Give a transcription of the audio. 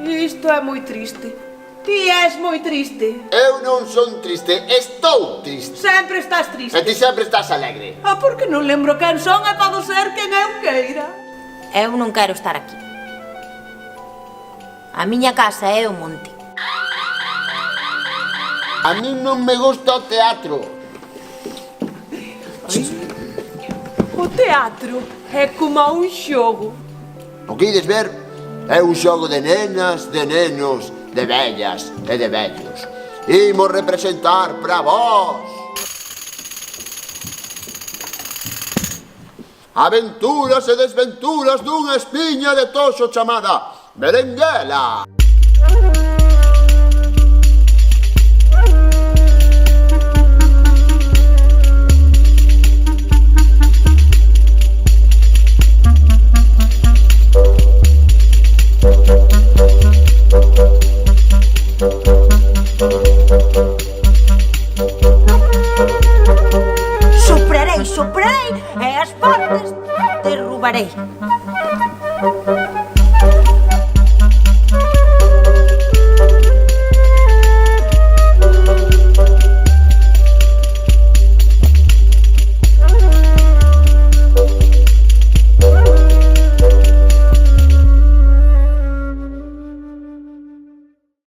Isto é moi triste. Ti és moi triste. Eu non son triste, estou triste. Sempre estás triste. E ti sempre estás alegre. Porque non lembro quen son e podo ser quen eu queira. Eu non quero estar aquí. A miña casa é o monte. A mí non me gusta o teatro. O teatro é como un xogo. O que ides ver é un xogo de nenas, de nenos, de vellas e de vellos. Imos representar para vós aventuras e desventuras dunha espiña de toxo chamada Berenguela. Soprarei e as portas derrubarei.